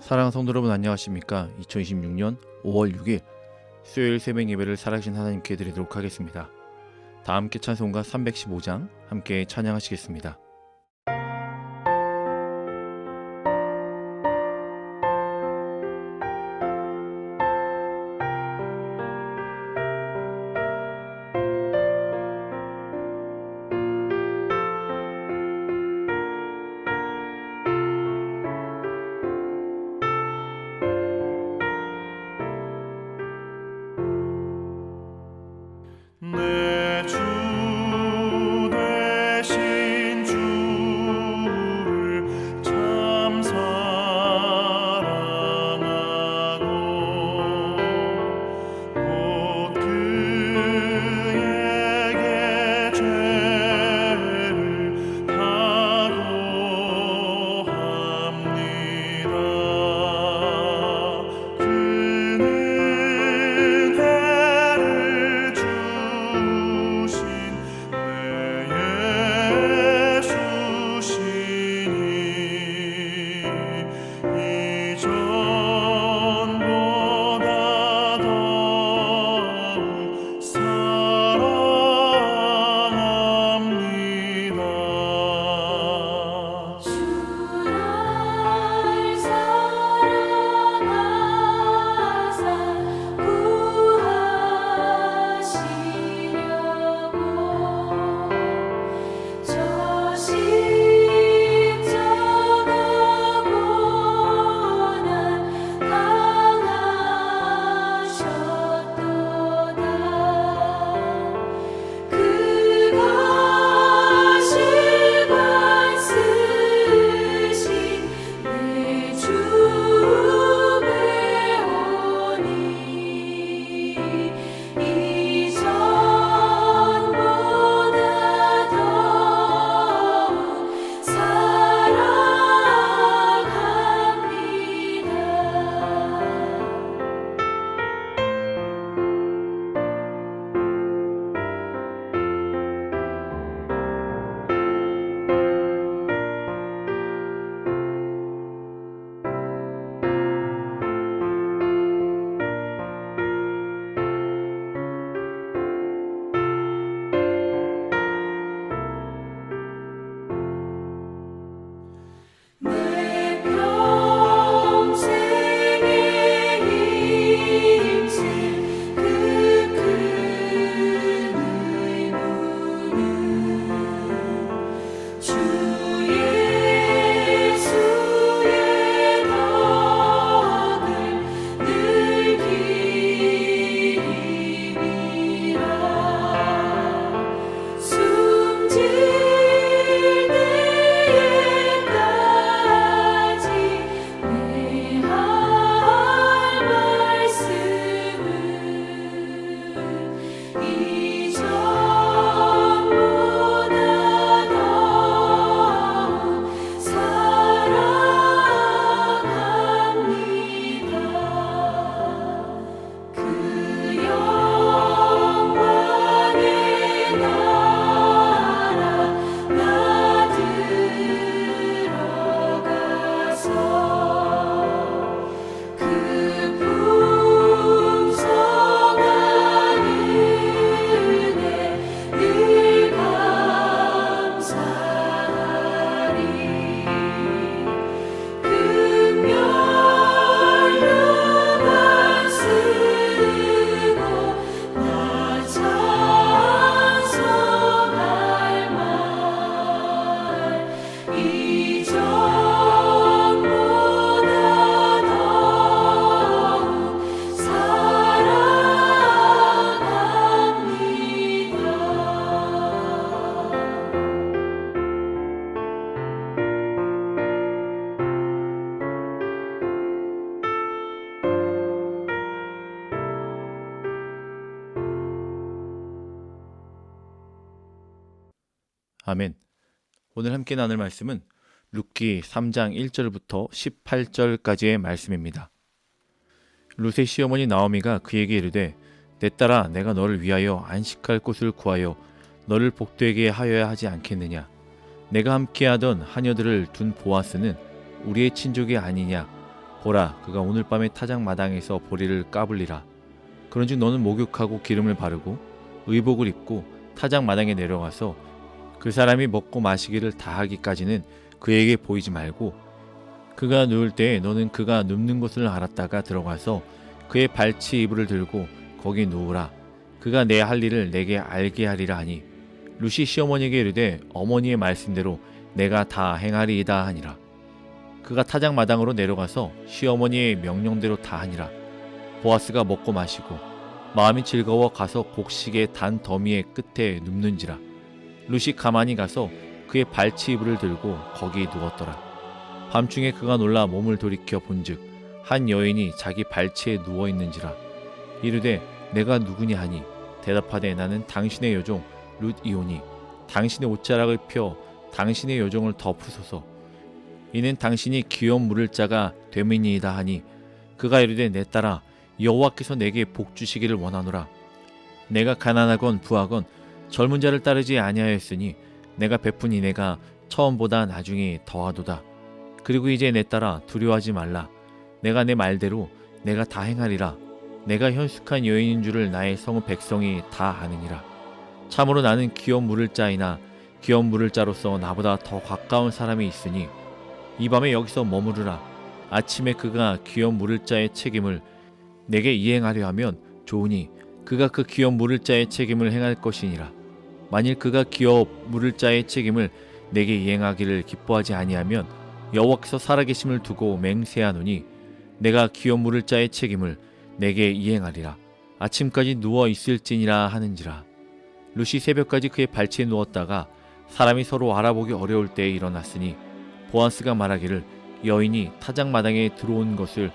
사랑하는 성도 여러분, 안녕하십니까? 2026년 5월 6일 수요일 새벽 예배를 살아계신 하나님께 드리도록 하겠습니다. 다 함께 찬송가 315장 함께 찬양하시겠습니다. 내 주 되신 주를 참 사랑하고 곧 그에게 죄를 다고합니다. 그는 은혜를 주신 내 예수시니 이전보다 더욱 사랑합니다. 주를 사랑하사 구하시려고 저 십자가 고난 당하셨도다. 그 가시관 쓰신 내 주 배우니 이전보다 더욱 내 평생에 힘쓸 그 큰 의무는 주 예수의 덕을 늘 기리라. 숨질 때까지 내 할 말씀은 이전보다 더욱 사랑합니다. 그 영광의 나라 나 들어가서 그 풍성한 은혜 늘 감사하리. 금멸류관 쓰고 나 찬송할 말 이전보다 더욱 아멘. 오늘 함께 나눌 말씀은 룻기 3장 1절부터 18절까지의 말씀입니다. 룻의 시어머니 나오미가 그에게 이르되 내 딸아, 내가 너를 위하여 안식할 곳을 구하여 너를 복되게 하여야 하지 않겠느냐. 내가 함께하던 하녀들을 둔 보아스는 우리의 친족이 아니냐. 보라, 그가 오늘 밤에 타작 마당에서 보리를 까불리라. 그런즉 너는 목욕하고 기름을 바르고 의복을 입고 타작 마당에 내려가서 그 사람이 먹고 마시기를 다하기까지는 그에게 보이지 말고 그가 누울 때에 너는 그가 눕는 곳을 알았다가 들어가서 그의 발치 이불을 들고 거기 누우라. 그가 내 할 일을 내게 알게 하리라 하니 룻이 시어머니에게 이르되 어머니의 말씀대로 내가 다 행하리이다 하니라. 그가 타작 마당으로 내려가서 시어머니의 명령대로 다 하니라. 보아스가 먹고 마시고 마음이 즐거워 가서 곡식의 단 더미의 끝에 눕는지라. 룻이 가만히 가서 그의 발치 이불을 들고 거기 누웠더라. 밤중에 그가 놀라 몸을 돌이켜 본즉 한 여인이 자기 발치에 누워 있는지라. 이르되 내가 누구냐 하니 대답하되 나는 당신의 여종 룻이오니 당신의 옷자락을 펴 당신의 여종을 덮으소서. 이는 당신이 기업 물을 자가 됨이니이다 하니 그가 이르되 내 딸아 여호와께서 내게 복 주시기를 원하노라. 내가 가난하건 부하건 젊은 자를 따르지 아니하였으니 내가 베푼 이내가 처음보다 나중에 더하도다. 그리고 이제 내 딸아 두려워하지 말라. 내가 내 말대로 내가 다 행하리라. 내가 현숙한 여인인 줄을 나의 성읍 백성이 다 아느니라. 참으로 나는 기업 물을 자이나 기업 물을 자로서 나보다 더 가까운 사람이 있으니 이 밤에 여기서 머무르라. 아침에 그가 기업 물을 자의 책임을 내게 이행하려 하면 좋으니 그가 그 기업 물을 자의 책임을 행할 것이니라. 만일 그가 기업 물을 자의 책임을 내게 이행하기를 기뻐하지 아니하면 여호와께서 살아계심을 두고 맹세하노니 내가 기업 물을 자의 책임을 내게 이행하리라. 아침까지 누워 있을지니라 하는지라. 룻이 새벽까지 그의 발치에 누웠다가 사람이 서로 알아보기 어려울 때에 일어났으니 보아스가 말하기를 여인이 타작 마당에 들어온 것을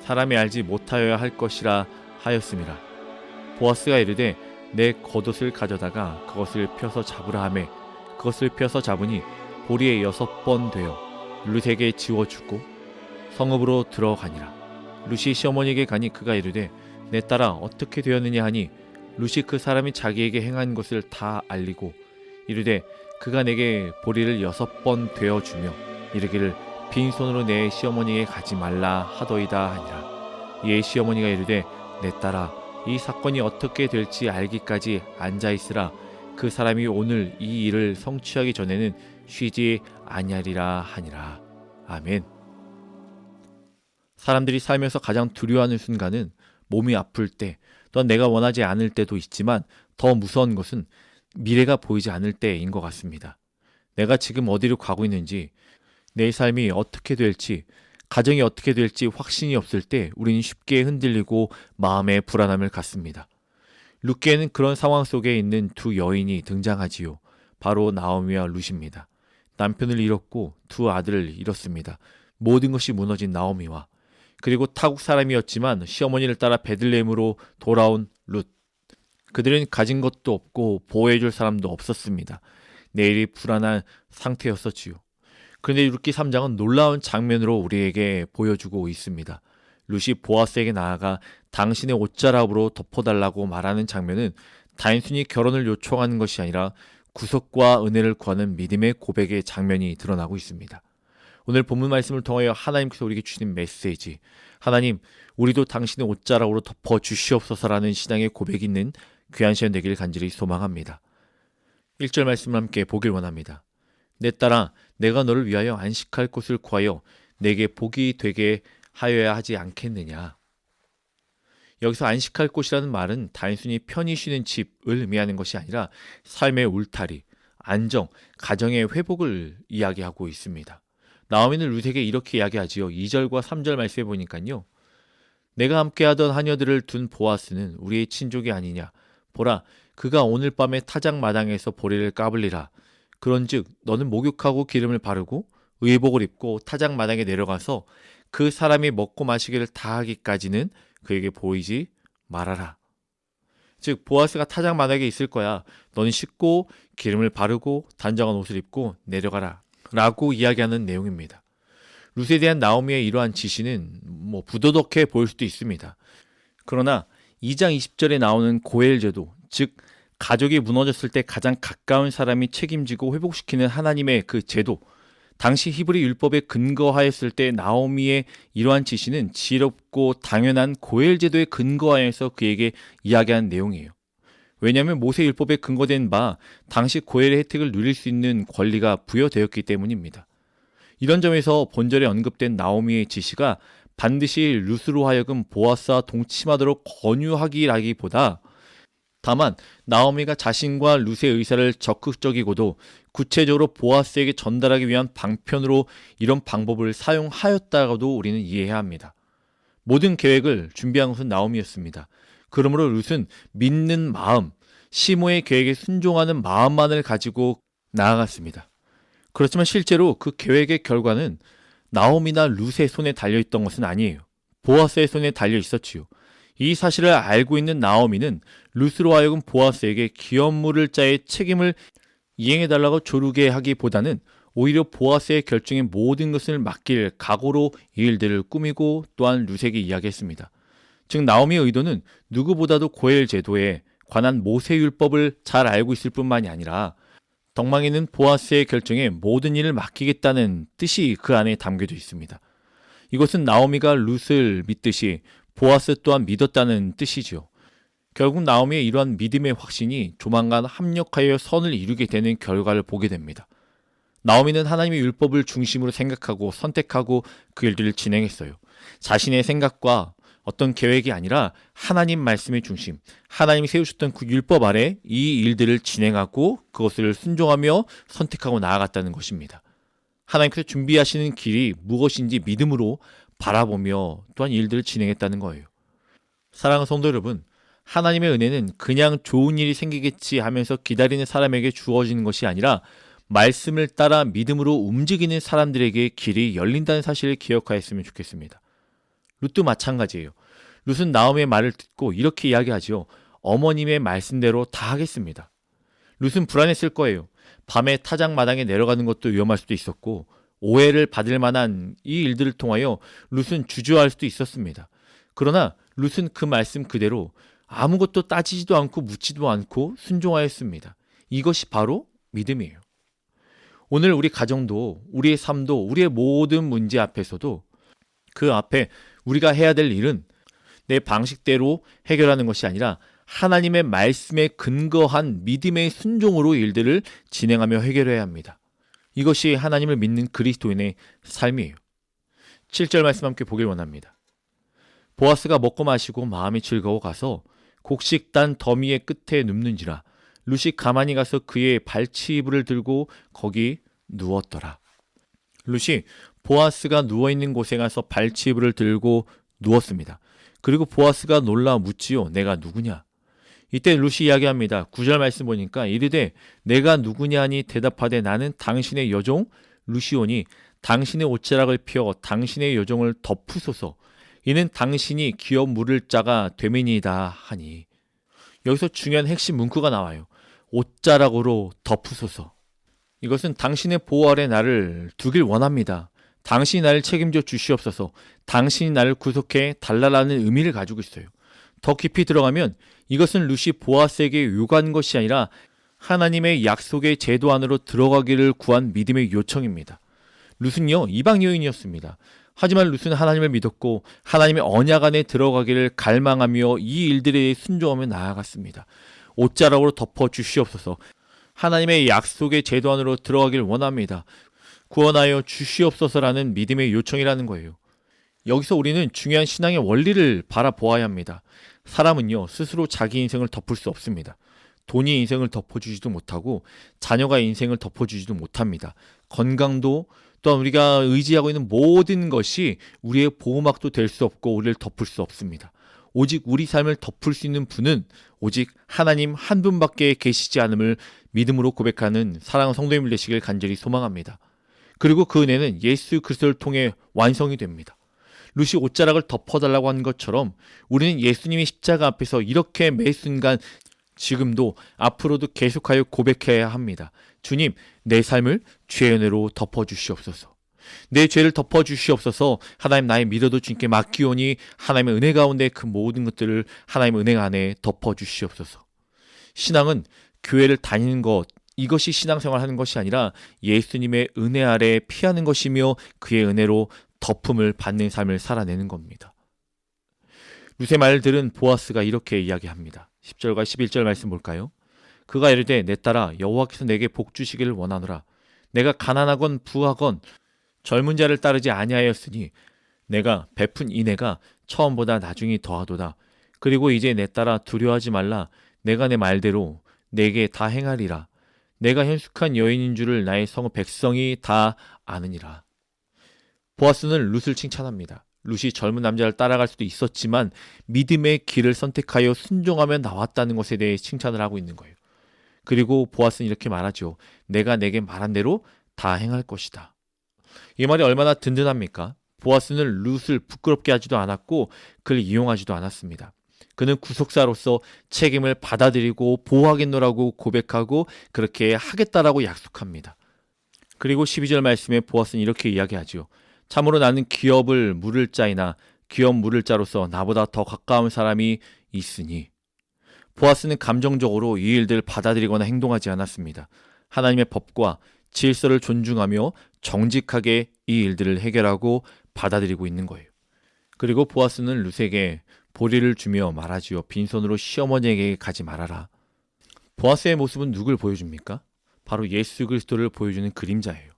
사람이 알지 못하여야 할 것이라 하였음이라. 보아스가 이르되 내 겉옷을 가져다가 그것을 펴서 잡으라 하매 그것을 펴서 잡으니 보리에 6번 되어 룻에게 지워주고 성읍으로 들어가니라. 룻이 시어머니에게 가니 그가 이르되 내 딸아 어떻게 되었느냐 하니 룻이 그 사람이 자기에게 행한 것을 다 알리고 이르되 그가 내게 보리를 6번 되어주며 이르기를 빈손으로 내 시어머니에게 가지 말라 하더이다 하니라. 이에 시어머니가 이르되 내 딸아 이 사건이 어떻게 될지 알기까지 앉아있으라. 그 사람이 오늘 이 일을 성취하기 전에는 쉬지 아니하리라 하니라. 아멘. 사람들이 살면서 가장 두려워하는 순간은 몸이 아플 때 또한 내가 원하지 않을 때도 있지만 더 무서운 것은 미래가 보이지 않을 때인 것 같습니다. 내가 지금 어디로 가고 있는지, 내 삶이 어떻게 될지, 가정이 어떻게 될지 확신이 없을 때 우리는 쉽게 흔들리고 마음에 불안함을 갖습니다. 룻기에는 그런 상황 속에 있는 두 여인이 등장하지요. 바로 나오미와 룻입니다. 남편을 잃었고 두 아들을 잃었습니다. 모든 것이 무너진 나오미와 그리고 타국 사람이었지만 시어머니를 따라 베들레헴으로 돌아온 룻. 그들은 가진 것도 없고 보호해줄 사람도 없었습니다. 내일이 불안한 상태였었지요. 그런데 룻기 3장은 놀라운 장면으로 우리에게 보여주고 있습니다. 룻이 보아스에게 나아가 당신의 옷자락으로 덮어달라고 말하는 장면은 단순히 결혼을 요청하는 것이 아니라 구속과 은혜를 구하는 믿음의 고백의 장면이 드러나고 있습니다. 오늘 본문 말씀을 통하여 하나님께서 우리에게 주시는 메시지, 하나님 우리도 당신의 옷자락으로 덮어 주시옵소서라는 신앙의 고백이 있는 귀한 시간 되기를 간절히 소망합니다. 1절 말씀을 함께 보길 원합니다. 내 딸아 내가 너를 위하여 안식할 곳을 구하여 내게 복이 되게 하여야 하지 않겠느냐. 여기서 안식할 곳이라는 말은 단순히 편히 쉬는 집을 의미하는 것이 아니라 삶의 울타리, 안정, 가정의 회복을 이야기하고 있습니다. 나오미는 룻에게 이렇게 이야기하지요. 2절과 3절 말씀해 보니까요. 내가 함께하던 하녀들을 둔 보아스는 우리의 친족이 아니냐. 보라, 그가 오늘 밤에 타작 마당에서 보리를 까불리라. 그런즉 너는 목욕하고 기름을 바르고 의복을 입고 타작 마당에 내려가서 그 사람이 먹고 마시기를 다하기까지는 그에게 보이지 말아라. 즉 보아스가 타작 마당에 있을 거야. 너는 씻고 기름을 바르고 단정한 옷을 입고 내려가라 라고 이야기하는 내용입니다. 룻에 대한 나오미의 이러한 지시는 부도덕해 보일 수도 있습니다. 그러나 2장 20절에 나오는 고엘제도, 즉 가족이 무너졌을 때 가장 가까운 사람이 책임지고 회복시키는 하나님의 그 제도, 당시 히브리 율법에 근거하였을 때 나오미의 이러한 지시는 지혜롭고 당연한 고엘 제도에 근거하여서 그에게 이야기한 내용이에요. 왜냐하면 모세 율법에 근거된 바 당시 고엘의 혜택을 누릴 수 있는 권리가 부여되었기 때문입니다. 이런 점에서 본절에 언급된 나오미의 지시가 반드시 룻으로 하여금 보아스와 동침하도록 권유하기라기보다 다만 나오미가 자신과 룻의 의사를 적극적이고도 구체적으로 보아스에게 전달하기 위한 방편으로 이런 방법을 사용하였다고도 우리는 이해해야 합니다. 모든 계획을 준비한 것은 나오미였습니다. 그러므로 룻은 믿는 마음, 시모의 계획에 순종하는 마음만을 가지고 나아갔습니다. 그렇지만 실제로 그 계획의 결과는 나오미나 룻의 손에 달려있던 것은 아니에요. 보아스의 손에 달려 있었지요. 이 사실을 알고 있는 나오미는 룻으로 하여금 보아스에게 기업 물을 자의 책임을 이행해달라고 조르게 하기보다는 오히려 보아스의 결정에 모든 것을 맡길 각오로 이 일들을 꾸미고 또한 룻에게 이야기했습니다. 즉 나오미의 의도는 누구보다도 고엘 제도에 관한 모세율법을 잘 알고 있을 뿐만이 아니라 덕망에는 보아스의 결정에 모든 일을 맡기겠다는 뜻이 그 안에 담겨져 있습니다. 이것은 나오미가 룻을 믿듯이 보아스 또한 믿었다는 뜻이죠. 결국 나오미의 이러한 믿음의 확신이 조만간 합력하여 선을 이루게 되는 결과를 보게 됩니다. 나오미는 하나님의 율법을 중심으로 생각하고 선택하고 그 일들을 진행했어요. 자신의 생각과 어떤 계획이 아니라 하나님 말씀의 중심, 하나님이 세우셨던 그 율법 아래 이 일들을 진행하고 그것을 순종하며 선택하고 나아갔다는 것입니다. 하나님께서 준비하시는 길이 무엇인지 믿음으로 바라보며 또한 일들을 진행했다는 거예요. 사랑하는 성도 여러분, 하나님의 은혜는 그냥 좋은 일이 생기겠지 하면서 기다리는 사람에게 주어지는 것이 아니라 말씀을 따라 믿음으로 움직이는 사람들에게 길이 열린다는 사실을 기억하였으면 좋겠습니다. 룻도 마찬가지예요. 룻은 나오미의 말을 듣고 이렇게 이야기하지요. 어머님의 말씀대로 다 하겠습니다. 룻은 불안했을 거예요. 밤에 타작마당에 내려가는 것도 위험할 수도 있었고 오해를 받을 만한 이 일들을 통하여 룻은 주저할 수도 있었습니다. 그러나 룻은 그 말씀 그대로 아무것도 따지지도 않고 묻지도 않고 순종하였습니다. 이것이 바로 믿음이에요. 오늘 우리 가정도 우리의 삶도 우리의 모든 문제 앞에서도 그 앞에 우리가 해야 될 일은 내 방식대로 해결하는 것이 아니라 하나님의 말씀에 근거한 믿음의 순종으로 일들을 진행하며 해결해야 합니다. 이것이 하나님을 믿는 그리스도인의 삶이에요. 7절 말씀 함께 보길 원합니다. 보아스가 먹고 마시고 마음이 즐거워 가서 곡식단 더미의 끝에 눕는지라 룻이 가만히 가서 그의 발치이불을 들고 거기 누웠더라. 룻이 보아스가 누워있는 곳에 가서 발치이불을 들고 누웠습니다. 그리고 보아스가 놀라 묻지요. 내가 누구냐? 이때 룻이 이야기합니다. 9절 말씀 보니까 이르되 내가 누구냐니 대답하되 나는 당신의 여종 룻이오니 당신의 옷자락을 펴 당신의 여종을 덮으소서. 이는 당신이 기업 물을 자가 되매니이다 하니. 여기서 중요한 핵심 문구가 나와요. 옷자락으로 덮으소서. 이것은 당신의 보호 아래 나를 두길 원합니다. 당신이 나를 책임져 주시옵소서. 당신이 나를 구속해 달라라는 의미를 가지고 있어요. 더 깊이 들어가면 이것은 룻이 보아스에게 요구한 것이 아니라 하나님의 약속의 제도 안으로 들어가기를 구한 믿음의 요청입니다. 룻은요 이방 여인이었습니다. 하지만 룻은 하나님을 믿었고 하나님의 언약 안에 들어가기를 갈망하며 이 일들에 순종하며 나아갔습니다. 옷자락으로 덮어 주시옵소서. 하나님의 약속의 제도 안으로 들어가길 원합니다. 구원하여 주시옵소서라는 믿음의 요청이라는 거예요. 여기서 우리는 중요한 신앙의 원리를 바라보아야 합니다. 사람은요 스스로 자기 인생을 덮을 수 없습니다. 돈이 인생을 덮어주지도 못하고 자녀가 인생을 덮어주지도 못합니다. 건강도 또한 우리가 의지하고 있는 모든 것이 우리의 보호막도 될 수 없고 우리를 덮을 수 없습니다. 오직 우리 삶을 덮을 수 있는 분은 오직 하나님 한 분밖에 계시지 않음을 믿음으로 고백하는 사랑하는 성도님들 되시길 간절히 소망합니다. 그리고 그 은혜는 예수 그리스도를 통해 완성이 됩니다. 룻이 옷자락을 덮어달라고 한 것처럼 우리는 예수님의 십자가 앞에서 이렇게 매 순간 지금도 앞으로도 계속하여 고백해야 합니다. 주님, 내 삶을 죄의 은혜로 덮어주시옵소서. 내 죄를 덮어주시옵소서. 하나님 나의 믿어도 주님께 맡기오니 하나님의 은혜 가운데 그 모든 것들을 하나님의 은혜 안에 덮어주시옵소서. 신앙은 교회를 다니는 것 이것이 신앙생활 하는 것이 아니라 예수님의 은혜 아래 피하는 것이며 그의 은혜로 덮음을 받는 삶을 살아내는 겁니다. 룻의 말을 들은 보아스가 이렇게 이야기합니다. 10절과 11절 말씀 볼까요? 그가 이르되 내 딸아 여호와께서 내게 복 주시기를 원하노라. 내가 가난하건 부하건 젊은 자를 따르지 아니하였으니 내가 베푼 인애가 처음보다 나중이 더하도다. 그리고 이제 내 딸아 두려워하지 말라. 내가 내 말대로 내게 다 행하리라. 내가 현숙한 여인인 줄을 나의 성 백성이 다 아느니라. 보아스는 룻을 칭찬합니다. 룻이 젊은 남자를 따라갈 수도 있었지만 믿음의 길을 선택하여 순종하며 나왔다는 것에 대해 칭찬을 하고 있는 거예요. 그리고 보아스는 이렇게 말하죠. 내가 내게 말한 대로 다 행할 것이다. 이 말이 얼마나 든든합니까? 보아스는 룻을 부끄럽게 하지도 않았고 그를 이용하지도 않았습니다. 그는 구속사로서 책임을 받아들이고 보호하겠노라고 고백하고 그렇게 하겠다라고 약속합니다. 그리고 12절 말씀에 보아스는 이렇게 이야기하죠. 참으로 나는 기업을 물을 자이나 기업 물을 자로서 나보다 더 가까운 사람이 있으니. 보아스는 감정적으로 이 일들을 받아들이거나 행동하지 않았습니다. 하나님의 법과 질서를 존중하며 정직하게 이 일들을 해결하고 받아들이고 있는 거예요. 그리고 보아스는 룻에게 보리를 주며 말하지요. 빈손으로 시어머니에게 가지 말아라. 보아스의 모습은 누굴 보여줍니까? 바로 예수 그리스도를 보여주는 그림자예요.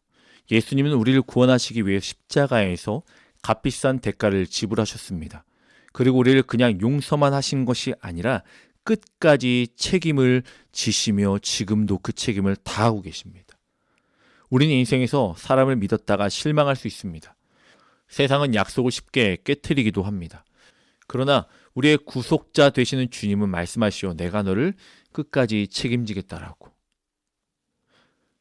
예수님은 우리를 구원하시기 위해 십자가에서 값비싼 대가를 지불하셨습니다. 그리고 우리를 그냥 용서만 하신 것이 아니라 끝까지 책임을 지시며 지금도 그 책임을 다하고 계십니다. 우리는 인생에서 사람을 믿었다가 실망할 수 있습니다. 세상은 약속을 쉽게 깨트리기도 합니다. 그러나 우리의 구속자 되시는 주님은 말씀하시오. 내가 너를 끝까지 책임지겠다라고.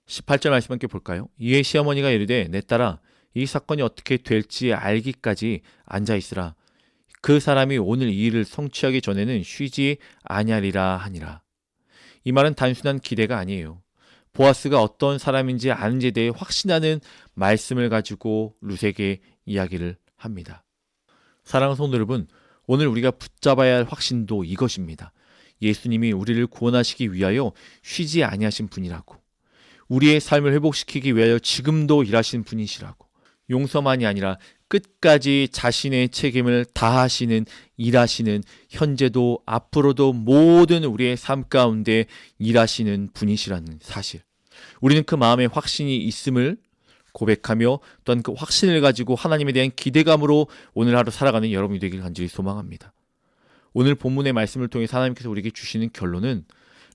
18절 말씀 함께 볼까요? 이에 시어머니가 이르되 내 딸아 이 사건이 어떻게 될지 알기까지 앉아있으라. 그 사람이 오늘 이 일을 성취하기 전에는 쉬지 아니하리라 하니라. 이 말은 단순한 기대가 아니에요. 보아스가 어떤 사람인지 아는지에 대해 확신하는 말씀을 가지고 룻에게 이야기를 합니다. 사랑하는 성도 여러분, 오늘 우리가 붙잡아야 할 확신도 이것입니다. 예수님이 우리를 구원하시기 위하여 쉬지 아니하신 분이라고. 우리의 삶을 회복시키기 위하여 지금도 일하시는 분이시라고. 용서만이 아니라 끝까지 자신의 책임을 다하시는, 일하시는, 현재도 앞으로도 모든 우리의 삶 가운데 일하시는 분이시라는 사실. 우리는 그 마음에 확신이 있음을 고백하며 또한 그 확신을 가지고 하나님에 대한 기대감으로 오늘 하루 살아가는 여러분이 되길 간절히 소망합니다. 오늘 본문의 말씀을 통해 하나님께서 우리에게 주시는 결론은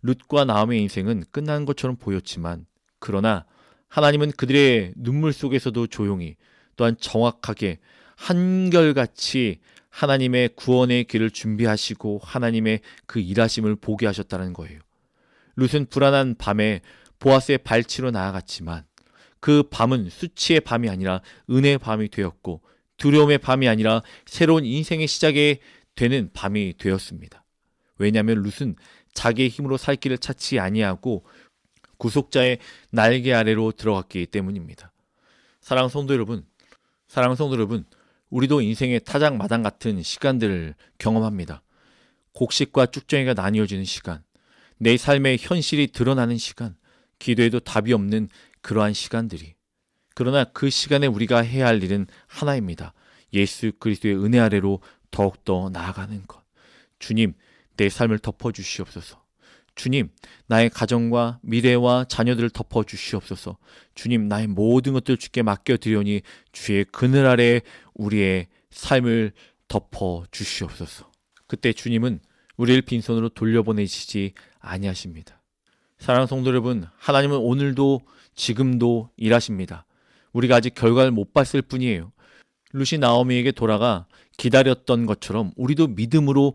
룻과 나오미의 인생은 끝난 것처럼 보였지만 그러나 하나님은 그들의 눈물 속에서도 조용히 또한 정확하게 한결같이 하나님의 구원의 길을 준비하시고 하나님의 그 일하심을 보게 하셨다는 거예요. 룻은 불안한 밤에 보아스의 발치로 나아갔지만 그 밤은 수치의 밤이 아니라 은혜의 밤이 되었고 두려움의 밤이 아니라 새로운 인생의 시작이 되는 밤이 되었습니다. 왜냐하면 룻은 자기의 힘으로 살 길을 찾지 아니하고 구속자의 날개 아래로 들어갔기 때문입니다. 사랑하는 성도 여러분, 우리도 인생의 타작마당 같은 시간들을 경험합니다. 곡식과 쭉정이가 나뉘어지는 시간, 내 삶의 현실이 드러나는 시간, 기도에도 답이 없는 그러한 시간들이. 그러나 그 시간에 우리가 해야 할 일은 하나입니다. 예수 그리스도의 은혜 아래로 더욱더 나아가는 것. 주님, 내 삶을 덮어주시옵소서. 주님, 나의 가정과 미래와 자녀들을 덮어주시옵소서. 주님, 나의 모든 것들을 주께 맡겨드리오니 주의 그늘 아래 우리의 삶을 덮어주시옵소서. 그때 주님은 우리를 빈손으로 돌려보내시지 아니하십니다. 사랑하는 성도 여러분, 하나님은 오늘도 지금도 일하십니다. 우리가 아직 결과를 못 봤을 뿐이에요. 룻이 나오미에게 돌아가 기다렸던 것처럼 우리도 믿음으로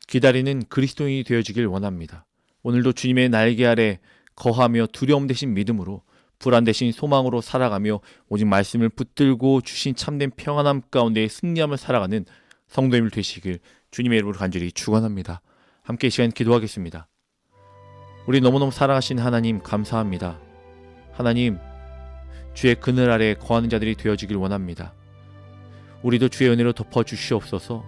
기다리는 그리스도인이 되어지길 원합니다. 오늘도 주님의 날개 아래 거하며 두려움 대신 믿음으로, 불안 대신 소망으로 살아가며 오직 말씀을 붙들고 주신 참된 평안함 가운데 승리하며 살아가는 성도님들 되시길 주님의 이름으로 간절히 축원합니다. 함께 이 시간 기도하겠습니다. 우리 너무너무 사랑하신 하나님 감사합니다. 하나님, 주의 그늘 아래 거하는 자들이 되어지길 원합니다. 우리도 주의 은혜로 덮어주시옵소서.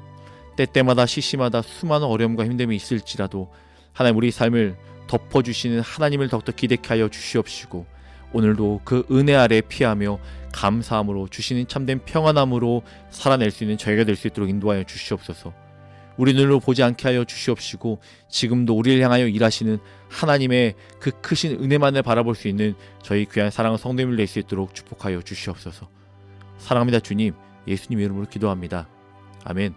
때때마다 시시마다 수많은 어려움과 힘듦이 있을지라도 하나님, 우리 삶을 덮어주시는 하나님을 더욱더 기대케 하여 주시옵시고 오늘도 그 은혜 아래 피하며 감사함으로 주시는 참된 평안함으로 살아낼 수 있는 저희가 될 수 있도록 인도하여 주시옵소서. 우리 눈으로 보지 않게 하여 주시옵시고 지금도 우리를 향하여 일하시는 하나님의 그 크신 은혜만을 바라볼 수 있는 저희 귀한 사랑하는 성도님을 낼 수 있도록 축복하여 주시옵소서. 사랑합니다 주님, 예수님 이름으로 기도합니다. 아멘.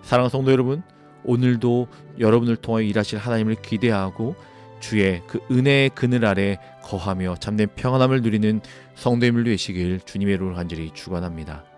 사랑하는 성도 여러분, 오늘도 여러분을 통하여 일하실 하나님을 기대하고 주의 그 은혜의 그늘 아래 거하며 참된 평안함을 누리는 성도님을 되시길 주님의 이름으로 간절히 축원합니다.